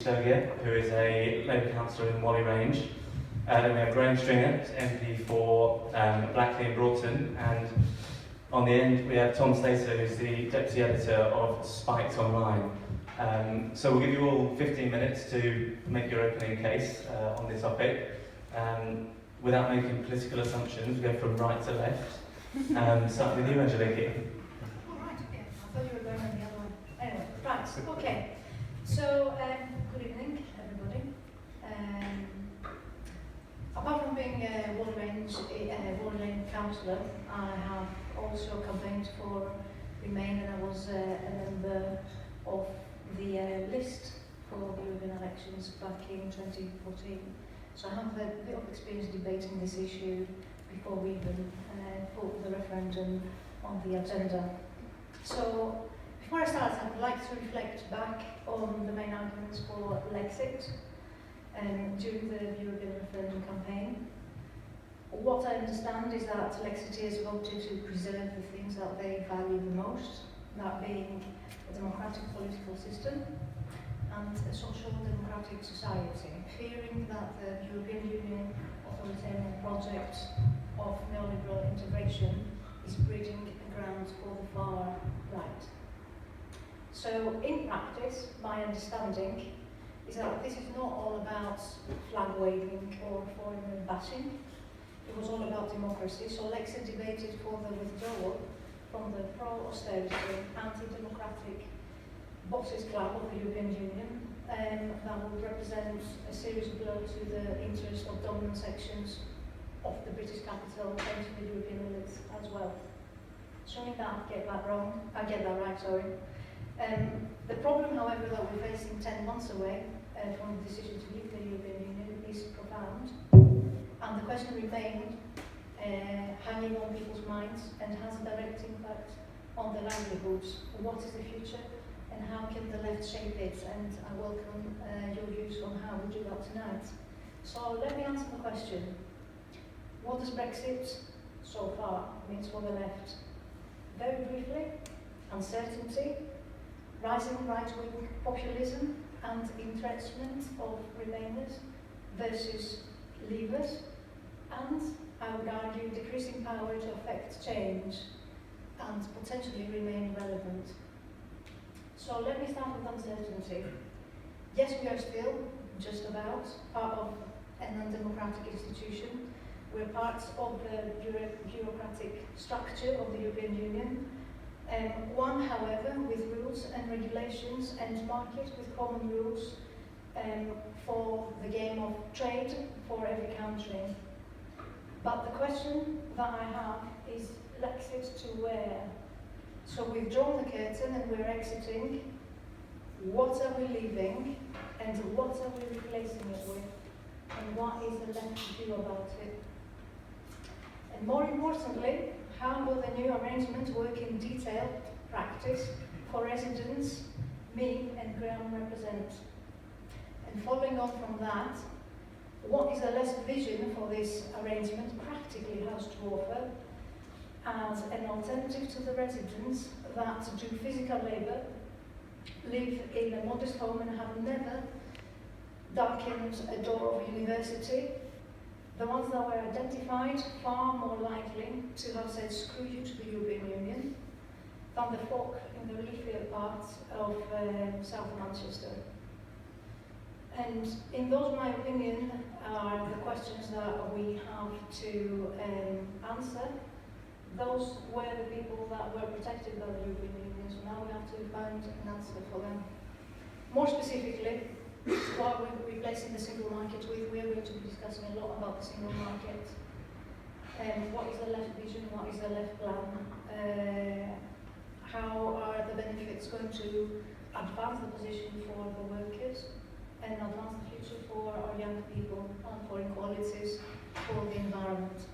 Stogia, who is a Labour councillor in Whalley Range. Then we have Graham Stringer, MP for Blackley and Broughton, and on the end we have Tom Slater, who's the Deputy Editor of Spiked Online. So we'll give you all 15 minutes to make your opening case on this topic. Without making political assumptions, we go from right to left. Starting with you, Angeliki. All right, okay. I thought you were going on the other one. Anyway, right, okay. So, good evening, everybody. Apart from being a Whalley Range councillor, I have also campaigned for Remain, and I was a member of the list for the European elections back in 2014. So I have a bit of experience debating this issue before we even put the referendum on the agenda. So before I start, I would like to reflect back on the main arguments for Brexit during the European referendum campaign. What I understand is that Lexiteers voted to preserve the things that they value the most, that being a democratic political system and a social democratic society, fearing that the European Union authoritarian project of neoliberal integration is breeding ground for the far right. So in practice, my understanding is that this is not all about flag waving or foreigner bashing. It was all about democracy. So Lexit debated for the withdrawal from the pro-austerity, anti-democratic bosses club of the European Union that would represent a serious blow to the interest of dominant sections of the British capital and to the European elites as well. Showing that I get that right, sorry. The problem, however, that we're facing 10 months away from the decision to leave the European Union is profound, and the question remained hanging on people's minds and has a direct impact on their livelihoods. What is the future and how can the left shape it? And I welcome your views on how we do that tonight. So let me answer the question. What does Brexit so far mean for the left? Very briefly, uncertainty, rising right-wing populism and entrenchment of Remainers versus Leavers, and I would argue decreasing power to affect change and potentially remain relevant. So let me start with uncertainty. Yes, we are still just about part of an undemocratic institution. We're part of the bureaucratic structure of the European Union. One, however, with rules and regulations and market with common rules for the game of trade for every country. But the question that I have is Lexit to where? So we've drawn the curtain and we're exiting. What are we leaving and what are we replacing it with? And what is the left to do about it? And more importantly, how will the new arrangement work in detail practice for residents, me and Graham represent? And following on from that, what is the left vision for this arrangement practically has to offer as an alternative to the residents that do physical labour, live in a modest home and have never darkened a door of university, the ones that were identified far more likely to have said screw you to the European Union than the folk in the leafier parts of South Manchester. And in those, my opinion, are the questions that we have to answer. Those were the people that were protected by the European Union, so now we have to find an answer for them. More specifically, what we're replacing the single market with, we are going to be discussing a lot about the single market. What is the left vision, what is the left plan? How are the benefits going to advance the position for the workers and advance the future for our young people and for inequalities for the environment?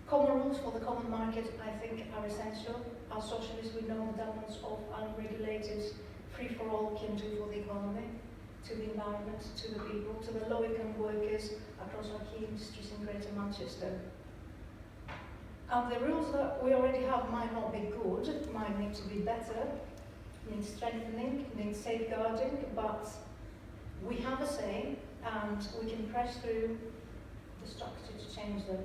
Common rules for the common market, I think, are essential. As socialists, we know the damage of unregulated free-for-all can do for the economy, to the environment, to the people, to the low-income workers across our key industries in Greater Manchester. And the rules that we already have might not be good, might need to be better, need strengthening, need safeguarding, but We have a say, and we can press through the structure to change them.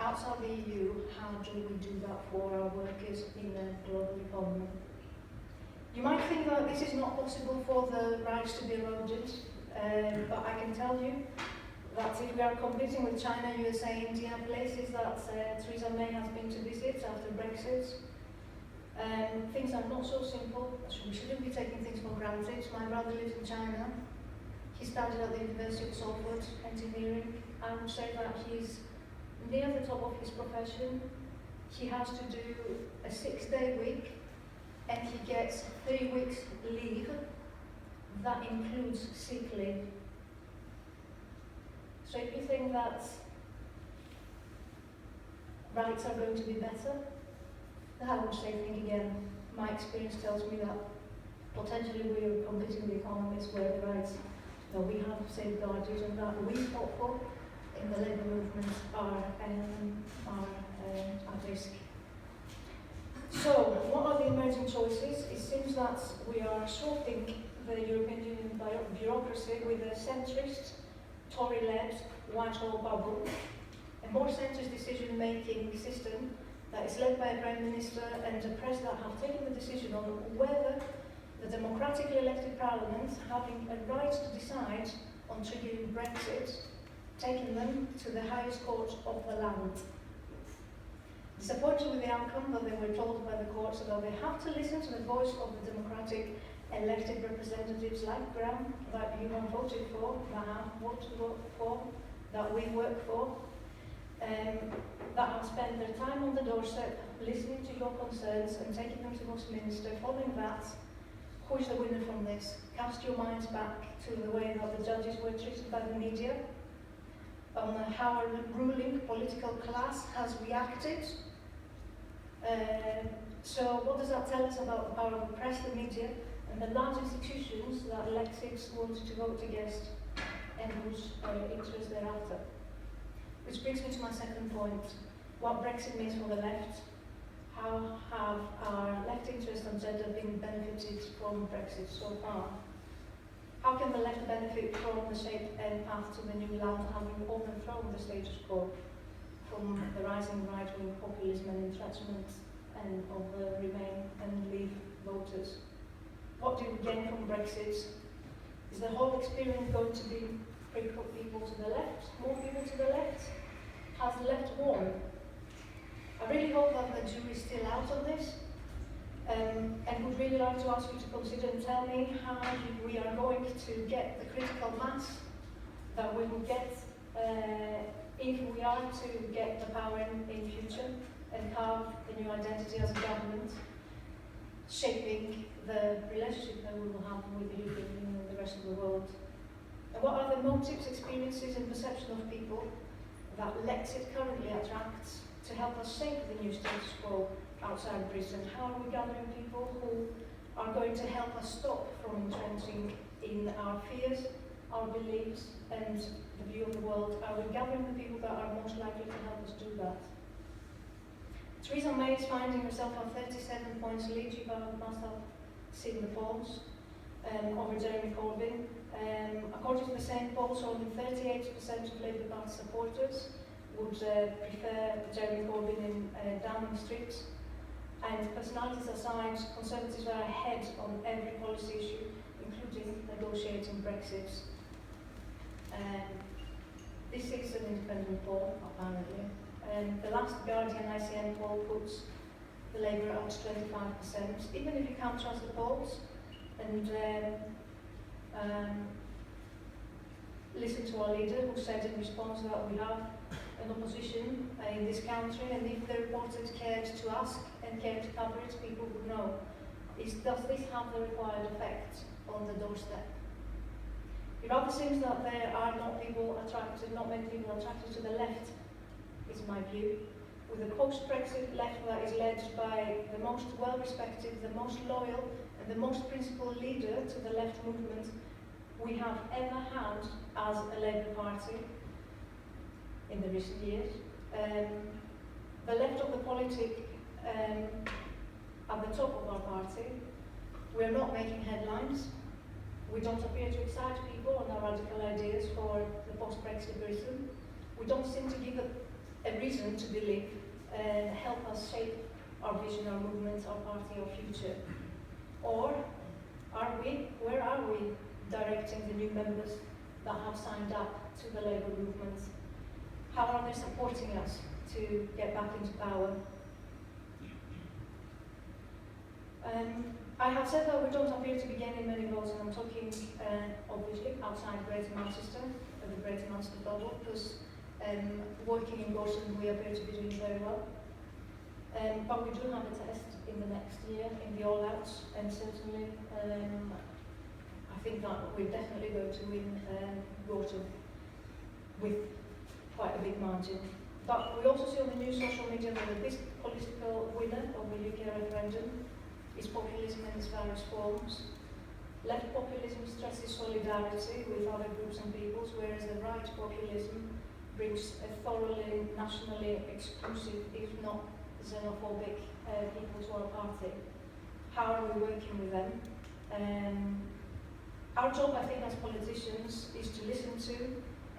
Outside the EU, how do we do that for our workers in a global economy? You might think that this is not possible for the rights to be eroded, but I can tell you that if we are competing with China, USA, India, places that Theresa May has been to visit after Brexit, things are not so simple. We shouldn't be taking things for granted. My brother lives in China. He studied at the University of Salford, engineering. I would say that he's near the top of his profession. He has to do a 6-day week, and he gets 3 weeks leave. That includes sick leave. So if you think that rights are going to be better, I would say think again. My experience tells me that potentially we are competing with economies where the rights that we have safeguarded and that we fought for in the labour movement are at risk. So, what are the emerging choices? It seems that we are swapping the European Union bureaucracy with a centrist, Tory-led Whitehall bubble, a more centrist decision-making system that is led by a Prime Minister and a Press that have taken the decision on whether the democratically elected Parliament, having a right to decide on triggering Brexit, taking them to the highest court of the land. Disappointed with the outcome, but they were told by the courts that they have to listen to the voice of the democratic elected representatives like Graham, that you have voted for, that have voted for, that we work for, that have spent their time on the doorstep listening to your concerns and taking them to Westminster. Following that, who is the winner from this? Cast your minds back to the way that the judges were treated by the media, on how a ruling political class has reacted. So what does that tell us about the power of the press, the media, and the large institutions that elected wanted to vote against and whose interests they're after? Which brings me to my second point, what Brexit means for the left. How have our left interest and agenda been benefited from Brexit so far? How can the left benefit from the shape and path to the new land, having overthrown the status quo from the rising right-wing populism and entrenchment and of the Remain and Leave voters? What do we gain from Brexit? Is the whole experience going to be people to the left, more people to the left? Has the left won? I really hope that the jury is still out on this, and would really like to ask you to consider and tell me how we are going to get the critical mass that we will get if we are to get the power in future and carve the new identity as a government, shaping the relationship that we will have with the European Union and the rest of the world. And what are the motives, experiences and perception of people that Brexit currently attracts to help us shape the new status quo outside Britain? How are we gathering people who are going to help us stop from entrenching in our fears, our beliefs and the view of the world? Are we gathering the people that are most likely to help us do that? Theresa May is finding herself on 37 points lead. You must have seen the polls over Jeremy Corbyn. According to the same polls, only 38% of Labour Party supporters would prefer Jeremy Corbyn in Downing Street. And personalities aside, Conservatives are ahead on every policy issue, including negotiating Brexit. This is an independent poll, apparently. The last Guardian ICN poll puts the Labour at 25%. Even if you can't trust the polls and listen to our leader, who said in response that we have an opposition in this country, and if the reporters cared to ask and cared to cover it, people would know. Does this have the required effect on the doorstep? It rather seems that there are not many people attracted to the left, is my view, with a post-Brexit left that is led by the most well-respected, the most loyal and the most principled leader to the left movement we have ever had as a Labour Party in the recent years. The left of the politic at the top of our party, we are not making headlines. We don't appear to excite people on radical ideas for the post-Brexit Britain. We don't seem to give a reason to believe and help us shape our vision, our movement, our party, our future. Or where are we directing the new members that have signed up to the Labour movement? How are they supporting us to get back into power? I have said that we don't appear to be gaining many votes, and I'm talking obviously outside Greater Manchester, the Greater Manchester bubble, because working in Gorton we appear to be doing very well. But we do have a test in the next year in the all-outs, and certainly I think that we're definitely going to win Gorton with quite a big margin. But we also see on the new social media that the big political winner of the UK referendum is populism in its various forms. Left populism stresses solidarity with other groups and peoples, whereas the right populism brings a thoroughly nationally exclusive, if not xenophobic, people to our party. How are we working with them? Our job, I think, as politicians, is to listen to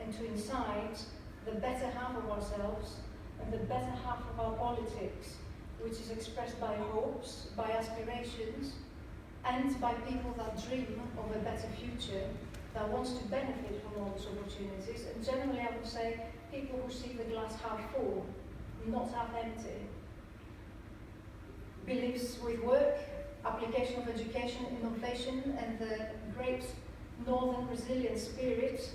and to incite the better half of ourselves and the better half of our politics, which is expressed by hopes, by aspirations, and by people that dream of a better future, that wants to benefit from all these opportunities. And generally, I would say, people who see the glass half full, not half empty. Believes with work, application of education, innovation, and the great northern resilient spirit,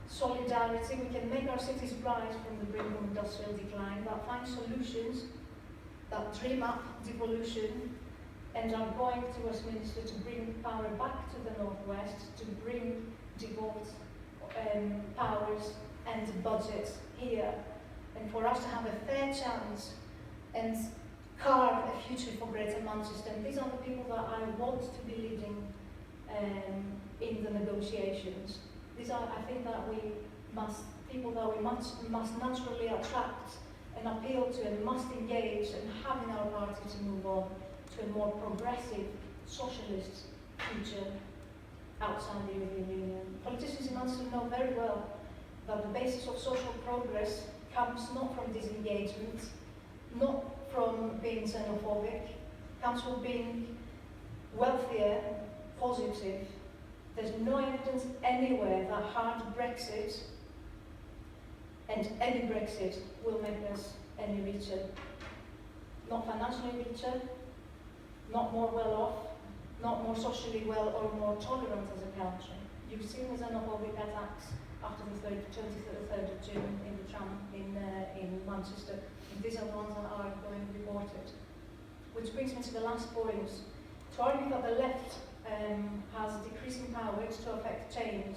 solidarity, we can make our cities rise from the brink of industrial decline, that find solutions, that dream up devolution, and are going to Westminster to bring power back to the northwest, to bring devolved powers and budgets here, and for us to have a fair chance and carve a future for Greater Manchester. And these are the people that I want to be leading in the negotiations. These are, I think, that people that we must naturally attract and appeal to and must engage and have in our party to move on to a more progressive, socialist future outside the European Union. Politicians in Manchester know very well that the basis of social progress comes not from disengagement, not from being xenophobic, comes from being wealthier, positive. There's no evidence anywhere that hard Brexit and any Brexit will make us any richer. Not financially richer, not more well off, not more socially well or more tolerant as a country. You've seen the xenophobic attacks after the 23rd of June in the tram in Manchester. And these are the ones that are going reported. Which brings me to the last point. To argue that the left has decreasing powers to affect change.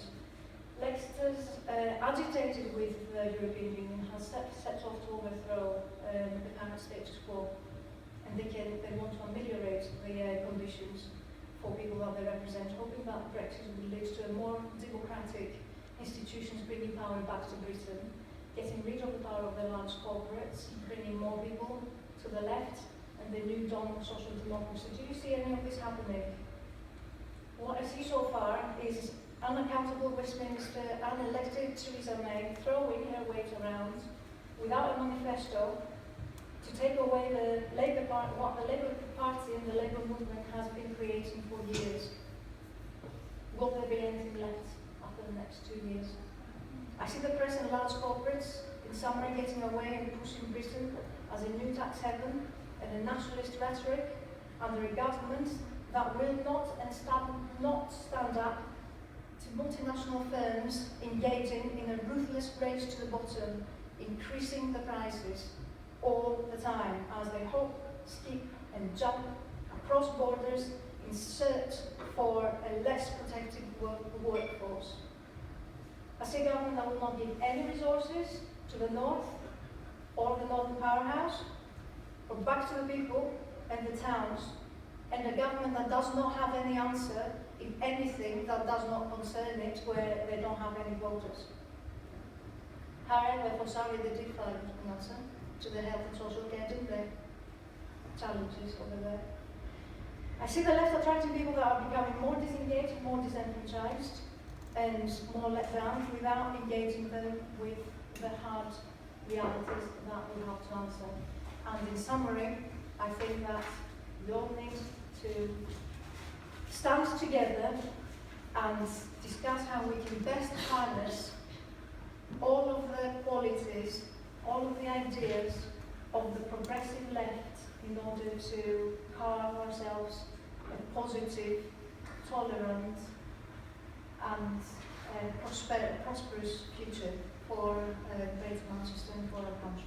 Leicesters, agitated with the European Union, has set off to overthrow the current status quo, and they want to ameliorate the conditions for people that they represent, hoping that Brexit will lead to a more democratic institutions bringing power back to Britain, getting rid of the power of the large corporates, bringing more people to the left, and the new dawn of social democracy. Do you see any of this happening? What I see so far is unaccountable Westminster, unelected Theresa May throwing her weight around without a manifesto to take away what the Labour Party and the Labour movement has been creating for years. Will there be anything left after the next 2 years? I see the press and large corporates in summary getting away and pushing Britain as a new tax haven and a nationalist rhetoric under a government that will not stand up to multinational firms engaging in a ruthless race to the bottom, increasing the prices all the time as they hop, skip and jump across borders in search for a less protected workforce. I see a government that will not give any resources to the north or the northern powerhouse, or back to the people and the towns, and a government that does not have any answer in anything that does not concern it, where they don't have any voters. However, for Surrey they did find an answer to the health and social care, didn't they? Challenges over there. I see the left attracting people that are becoming more disengaged, more disenfranchised, and more let down without engaging them with the hard realities that we have to answer. And in summary, I think that we all need to stand together and discuss how we can best harness all of the qualities, all of the ideas of the progressive left in order to carve ourselves a positive, tolerant and prosperous future for Greater Manchester and for our country.